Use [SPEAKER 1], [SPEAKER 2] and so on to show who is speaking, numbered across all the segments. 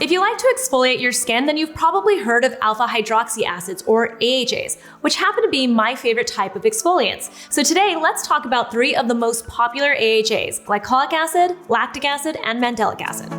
[SPEAKER 1] If you like to exfoliate your skin, then you've probably heard of alpha hydroxy acids or AHAs, which happen to be my favorite type of exfoliants. So today, let's talk about 3 of the most popular AHAs: glycolic acid, lactic acid, and mandelic acid.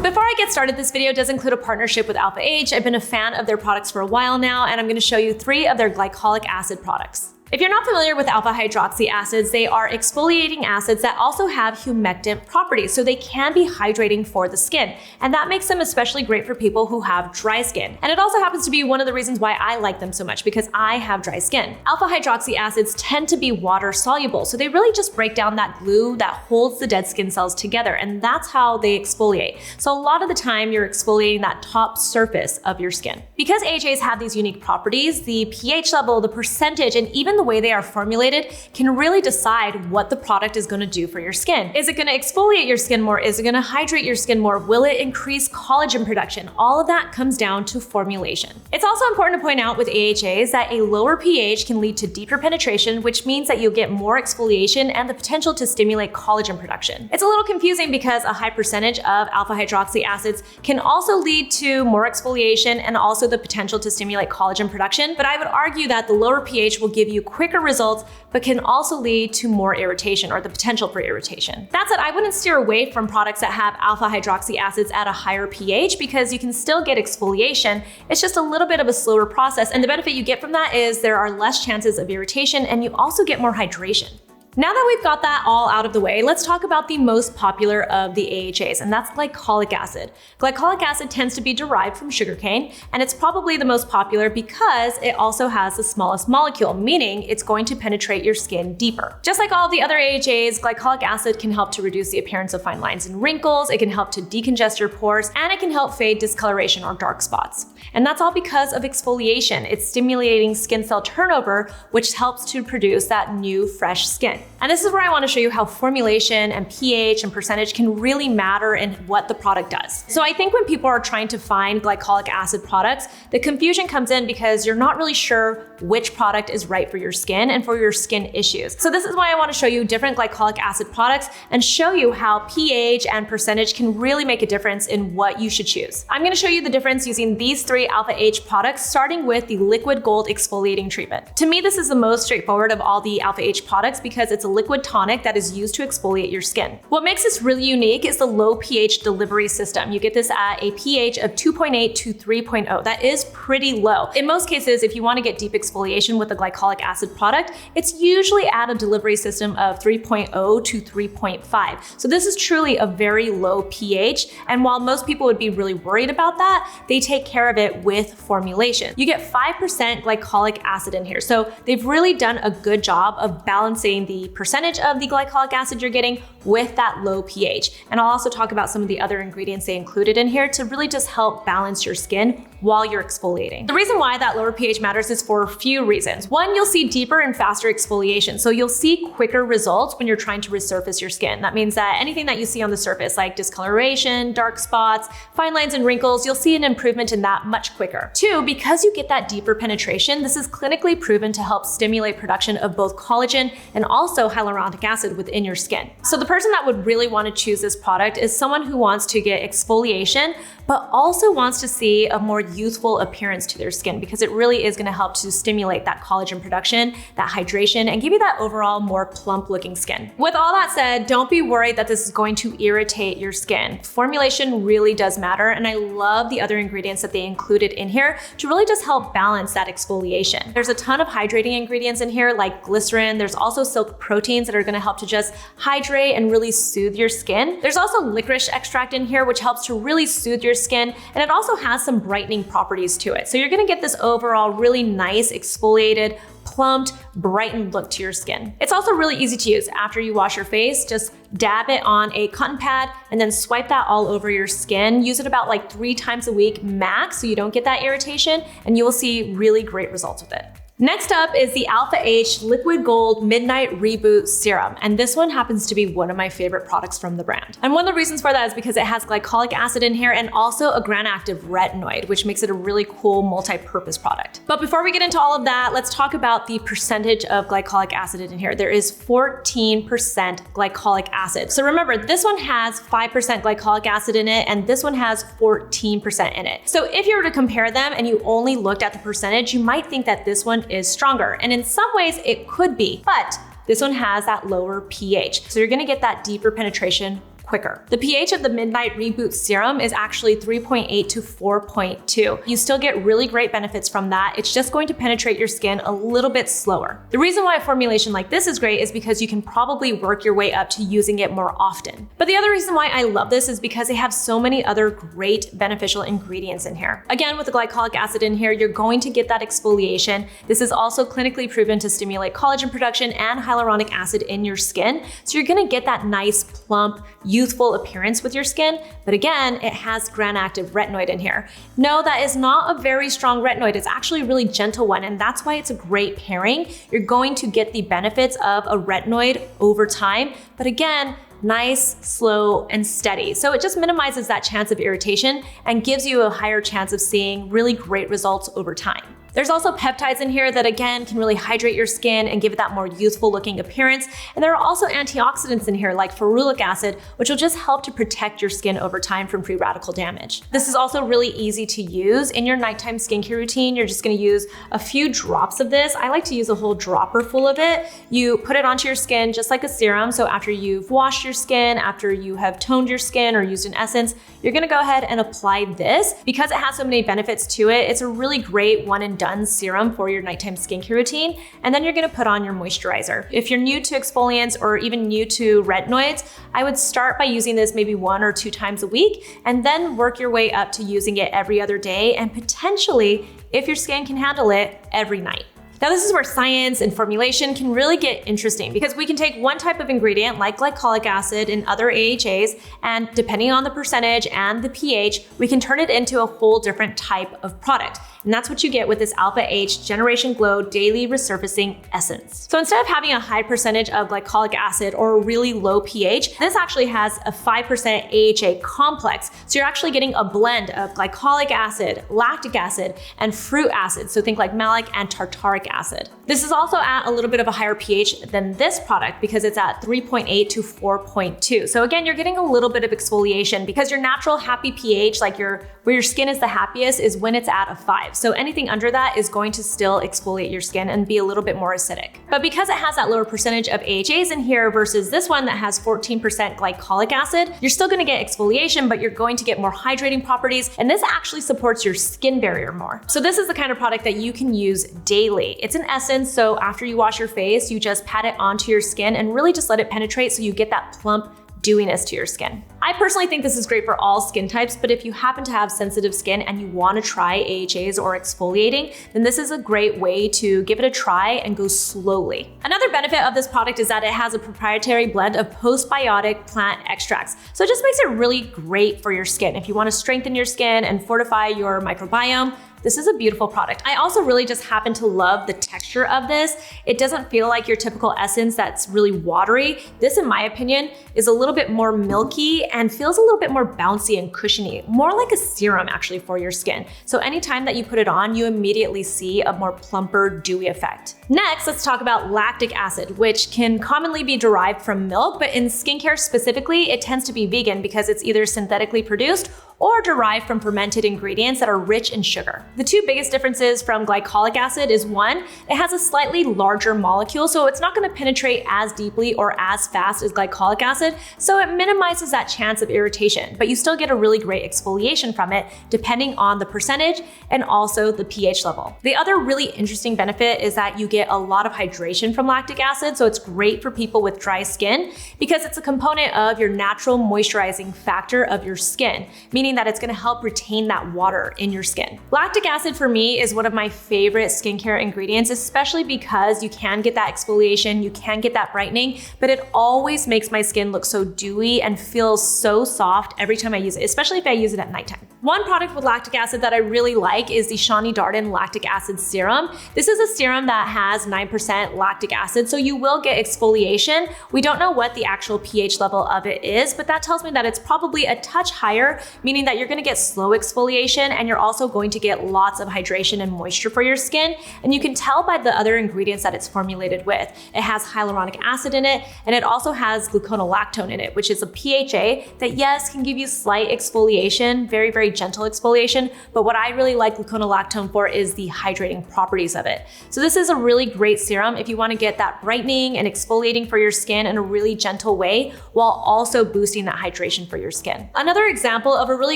[SPEAKER 1] Before I get started, this video does include a partnership with Alpha H. I've been a fan of their products for a while now, and I'm going to show you 3 of their glycolic acid products. If you're not familiar with alpha hydroxy acids, they are exfoliating acids that also have humectant properties, so they can be hydrating for the skin. And that makes them especially great for people who have dry skin. And it also happens to be one of the reasons why I like them so much, because I have dry skin. Alpha hydroxy acids tend to be water soluble, so they really just break down that glue that holds the dead skin cells together, and that's how they exfoliate. So a lot of the time, you're exfoliating that top surface of your skin. Because AHAs have these unique properties, the pH level, the percentage, and even the way they are formulated can really decide what the product is going to do for your skin. Is it going to exfoliate your skin more? Is it going to hydrate your skin more? Will it increase collagen production? All of that comes down to formulation. It's also important to point out with AHAs that a lower pH can lead to deeper penetration, which means that you'll get more exfoliation and the potential to stimulate collagen production. It's a little confusing because a high percentage of alpha hydroxy acids can also lead to more exfoliation and also the potential to stimulate collagen production, but I would argue that the lower pH will give you quicker results, but can also lead to more irritation or the potential for irritation. That said, I wouldn't steer away from products that have alpha hydroxy acids at a higher pH because you can still get exfoliation. It's just a little bit of a slower process, and the benefit you get from that is there are less chances of irritation and you also get more hydration. Now that we've got that all out of the way, let's talk about the most popular of the AHAs, and that's glycolic acid. Glycolic acid tends to be derived from sugarcane, and it's probably the most popular because it also has the smallest molecule, meaning it's going to penetrate your skin deeper. Just like all of the other AHAs, glycolic acid can help to reduce the appearance of fine lines and wrinkles, it can help to decongest your pores, and it can help fade discoloration or dark spots. And that's all because of exfoliation. It's stimulating skin cell turnover, which helps to produce that new, fresh skin. And this is where I want to show you how formulation and pH and percentage can really matter in what the product does. So I think when people are trying to find glycolic acid products, the confusion comes in because you're not really sure which product is right for your skin and for your skin issues. So this is why I want to show you different glycolic acid products and show you how pH and percentage can really make a difference in what you should choose. I'm going to show you the difference using these 3 Alpha H products, starting with the liquid gold exfoliating treatment. To me, this is the most straightforward of all the Alpha H products because it's a liquid tonic that is used to exfoliate your skin. What makes this really unique is the low pH delivery system. You get this at a pH of 2.8 to 3.0. That is pretty low. In most cases, if you want to get deep exfoliation with a glycolic acid product, it's usually at a delivery system of 3.0 to 3.5. So this is truly a very low pH. And while most people would be really worried about that, they take care of it with formulation. You get 5% glycolic acid in here. So they've really done a good job of balancing the percentage of the glycolic acid you're getting with that low pH. And I'll also talk about some of the other ingredients they included in here to really just help balance your skin while you're exfoliating. The reason why that lower pH matters is for a few reasons. One, you'll see deeper and faster exfoliation. So you'll see quicker results when you're trying to resurface your skin. That means that anything that you see on the surface, like discoloration, dark spots, fine lines and wrinkles, you'll see an improvement in that much quicker. 2, because you get that deeper penetration, this is clinically proven to help stimulate production of both collagen and also hyaluronic acid within your skin. So the person that would really want to choose this product is someone who wants to get exfoliation, but also wants to see a more youthful appearance to their skin because it really is going to help to stimulate that collagen production, that hydration, and give you that overall more plump looking skin. With all that said, don't be worried that this is going to irritate your skin. Formulation really does matter, and I love the other ingredients that they included in here to really just help balance that exfoliation. There's a ton of hydrating ingredients in here like glycerin. There's also silk proteins that are going to help to just hydrate and really soothe your skin. There's also licorice extract in here, which helps to really soothe your skin, and it also has some brightening properties to it. So you're gonna get this overall really nice, exfoliated, plumped, brightened look to your skin. It's also really easy to use. After you wash your face, just dab it on a cotton pad and then swipe that all over your skin. Use it about like 3 times a week max so you don't get that irritation, and you will see really great results with it. Next up is the Alpha H Liquid Gold Midnight Reboot Serum, and this one happens to be one of my favorite products from the brand. And one of the reasons for that is because it has glycolic acid in here and also a gram-active retinoid, which makes it a really cool multi-purpose product. But before we get into all of that, let's talk about the percentage of glycolic acid in here. There is 14% glycolic acid. So remember, this one has 5% glycolic acid in it, and this one has 14% in it. So if you were to compare them and you only looked at the percentage, you might think that this one is stronger. And in some ways it could be, but this one has that lower pH. So you're gonna get that deeper penetration quicker. The pH of the Midnight Reboot Serum is actually 3.8 to 4.2. You still get really great benefits from that. It's just going to penetrate your skin a little bit slower. The reason why a formulation like this is great is because you can probably work your way up to using it more often. But the other reason why I love this is because they have so many other great beneficial ingredients in here. Again, with the glycolic acid in here, you're going to get that exfoliation. This is also clinically proven to stimulate collagen production and hyaluronic acid in your skin. So you're gonna get that nice, plump, youthful appearance with your skin, but again, it has gram-active retinoid in here. No, that is not a very strong retinoid. It's actually a really gentle one, and that's why it's a great pairing. You're going to get the benefits of a retinoid over time, but again, nice, slow, and steady. So it just minimizes that chance of irritation and gives you a higher chance of seeing really great results over time. There's also peptides in here that again can really hydrate your skin and give it that more youthful looking appearance. And there are also antioxidants in here like ferulic acid, which will just help to protect your skin over time from free radical damage. This is also really easy to use in your nighttime skincare routine. You're just gonna use a few drops of this. I like to use a whole dropper full of it. You put it onto your skin just like a serum. So after you've washed your skin, after you have toned your skin or used an essence, you're gonna go ahead and apply this. Because it has so many benefits to it, it's a really great one and done serum for your nighttime skincare routine, and then you're gonna put on your moisturizer. If you're new to exfoliants or even new to retinoids, I would start by using this maybe 1 or 2 times a week, and then work your way up to using it every other day, and potentially, if your skin can handle it, every night. Now this is where science and formulation can really get interesting because we can take one type of ingredient like glycolic acid and other AHAs, and depending on the percentage and the pH, we can turn it into a whole different type of product. And that's what you get with this Alpha H Generation Glow Daily Resurfacing Essence. So instead of having a high percentage of glycolic acid or a really low pH, this actually has a 5% AHA complex. So you're actually getting a blend of glycolic acid, lactic acid, and fruit acid. So think like malic and tartaric acid. This is also at a little bit of a higher pH than this product because it's at 3.8 to 4.2. So again, you're getting a little bit of exfoliation because your natural happy pH, like where your skin is the happiest, is when it's at a 5. So anything under that is going to still exfoliate your skin and be a little bit more acidic. But because it has that lower percentage of AHAs in here versus this one that has 14% glycolic acid, you're still gonna get exfoliation, but you're going to get more hydrating properties, and this actually supports your skin barrier more. So this is the kind of product that you can use daily. It's an essence, so after you wash your face, you just pat it onto your skin and really just let it penetrate so you get that plump dewiness to your skin. I personally think this is great for all skin types, but if you happen to have sensitive skin and you want to try AHAs or exfoliating, then this is a great way to give it a try and go slowly. Another benefit of this product is that it has a proprietary blend of postbiotic plant extracts. So it just makes it really great for your skin. If you want to strengthen your skin and fortify your microbiome, this is a beautiful product. I also really just happen to love the texture of this. It doesn't feel like your typical essence that's really watery. This, in my opinion, is a little bit more milky and feels a little bit more bouncy and cushiony, more like a serum actually for your skin. So anytime that you put it on, you immediately see a more plumper, dewy effect. Next, let's talk about lactic acid, which can commonly be derived from milk, but in skincare specifically, it tends to be vegan because it's either synthetically produced or derived from fermented ingredients that are rich in sugar. The two biggest differences from glycolic acid is one, it has a slightly larger molecule, so it's not gonna penetrate as deeply or as fast as glycolic acid, so it minimizes that chance of irritation, but you still get a really great exfoliation from it depending on the percentage and also the pH level. The other really interesting benefit is that you get a lot of hydration from lactic acid, so it's great for people with dry skin because it's a component of your natural moisturizing factor of your skin, meaning meaning that it's gonna help retain that water in your skin. Lactic acid for me is one of my favorite skincare ingredients, especially because you can get that exfoliation, you can get that brightening, but it always makes my skin look so dewy and feels so soft every time I use it, especially if I use it at nighttime. One product with lactic acid that I really like is the Shani Darden Lactic Acid Serum. This is a serum that has 9% lactic acid, so you will get exfoliation. We don't know what the actual pH level of it is, but that tells me that it's probably a touch higher, meaning that you're gonna get slow exfoliation and you're also going to get lots of hydration and moisture for your skin. And you can tell by the other ingredients that it's formulated with. It has hyaluronic acid in it, and it also has gluconolactone in it, which is a PHA that, yes, can give you slight exfoliation, very, very gentle exfoliation, but what I really like gluconolactone for is the hydrating properties of it. So this is a really great serum if you want to get that brightening and exfoliating for your skin in a really gentle way while also boosting that hydration for your skin. Another example of a really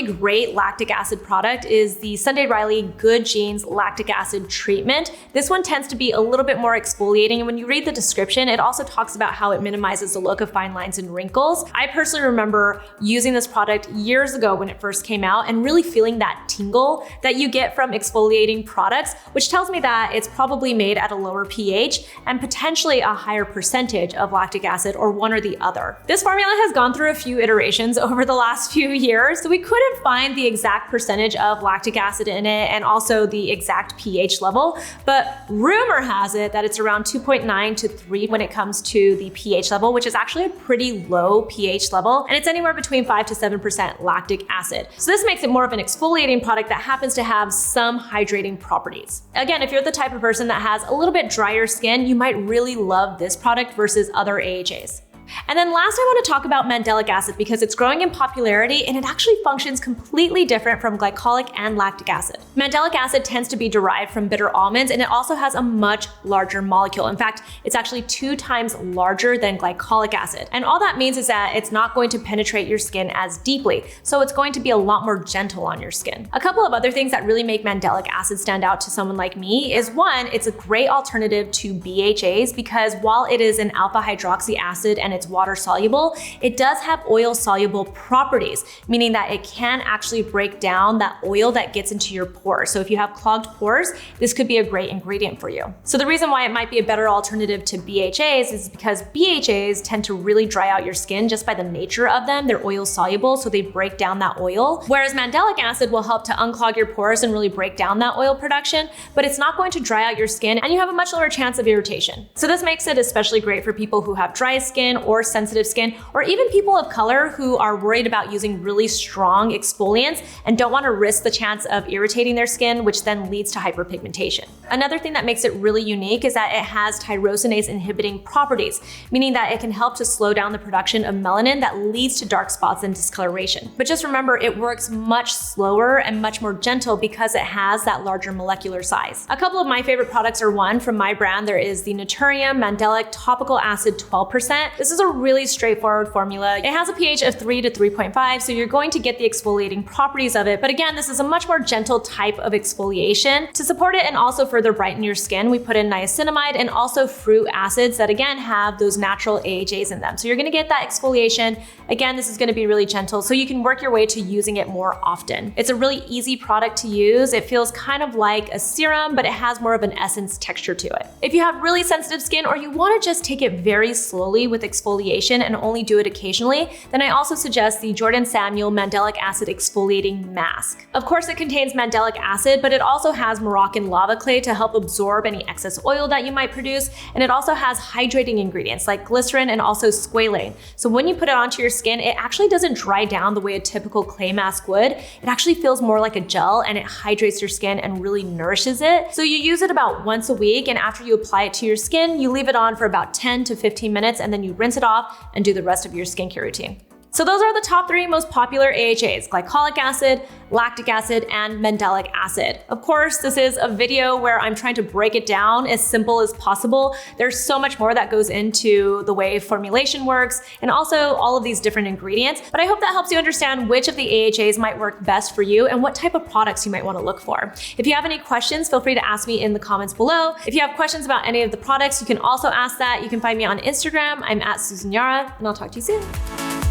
[SPEAKER 1] great lactic acid product is the Sunday Riley Good Genes Lactic Acid Treatment. This one tends to be a little bit more exfoliating, and when you read the description, it also talks about how it minimizes the look of fine lines and wrinkles. I personally remember using this product years ago when it first came out and really feeling that tingle that you get from exfoliating products, which tells me that it's probably made at a lower pH and potentially a higher percentage of lactic acid, or one or the other. This formula has gone through a few iterations over the last few years, so we couldn't find the exact percentage of lactic acid in it and also the exact pH level, but rumor has it that it's around 2.9 to 3 when it comes to the pH level, which is actually a pretty low pH level, and it's anywhere between 5 to 7% lactic acid. So this makes it more of an exfoliating product that happens to have some hydrating properties. Again, if you're the type of person that has a little bit drier skin, you might really love this product versus other AHAs. And then last, I want to talk about Mandelic Acid because it's growing in popularity and it actually functions completely different from glycolic and lactic acid. Mandelic acid tends to be derived from bitter almonds, and it also has a much larger molecule. In fact, it's actually 2 times larger than glycolic acid. And all that means is that it's not going to penetrate your skin as deeply, so it's going to be a lot more gentle on your skin. A couple of other things that really make Mandelic acid stand out to someone like me is, one, it's a great alternative to BHAs because while it is an alpha hydroxy acid and it's water soluble, it does have oil soluble properties, meaning that it can actually break down that oil that gets into your pores. So if you have clogged pores, this could be a great ingredient for you. So the reason why it might be a better alternative to BHAs is because BHAs tend to really dry out your skin just by the nature of them. They're oil soluble, so they break down that oil. Whereas Mandelic acid will help to unclog your pores and really break down that oil production, but it's not going to dry out your skin and you have a much lower chance of irritation. So this makes it especially great for people who have dry skin or sensitive skin, or even people of color who are worried about using really strong exfoliants and don't want to risk the chance of irritating their skin, which then leads to hyperpigmentation. Another thing that makes it really unique is that it has tyrosinase inhibiting properties, meaning that it can help to slow down the production of melanin that leads to dark spots and discoloration. But just remember, it works much slower and much more gentle because it has that larger molecular size. A couple of my favorite products are, one, from my brand, there is the NATURIUM Mandelic Topical Acid 12%. This is a really straightforward formula. It has a pH of 3 to 3.5, so you're going to get the exfoliating properties of it. But again, this is a much more gentle type of exfoliation. To support it and also further brighten your skin, we put in niacinamide and also fruit acids that again have those natural AHAs in them. So you're gonna get that exfoliation. Again, this is gonna be really gentle, so you can work your way to using it more often. It's a really easy product to use. It feels kind of like a serum, but it has more of an essence texture to it. If you have really sensitive skin or you wanna just take it very slowly with exfoliation and only do it occasionally, then I also suggest the Jordan Samuel Mandelic Acid Exfoliating Mask. Of course, it contains mandelic acid, but it also has Moroccan lava clay to help absorb any excess oil that you might produce, and it also has hydrating ingredients like glycerin and also squalane. So when you put it onto your skin, it actually doesn't dry down the way a typical clay mask would. It actually feels more like a gel, and it hydrates your skin and really nourishes it. So you use it about once a week, and after you apply it to your skin, you leave it on for about 10 to 15 minutes, and then you rinse it off and do the rest of your skincare routine. So those are the top 3 most popular AHAs: glycolic acid, lactic acid, and mandelic acid. Of course, this is a video where I'm trying to break it down as simple as possible. There's so much more that goes into the way formulation works and also all of these different ingredients, but I hope that helps you understand which of the AHAs might work best for you and what type of products you might want to look for. If you have any questions, feel free to ask me in the comments below. If you have questions about any of the products, you can also ask that. You can find me on Instagram. I'm at Susan Yara, and I'll talk to you soon.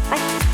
[SPEAKER 1] Bye.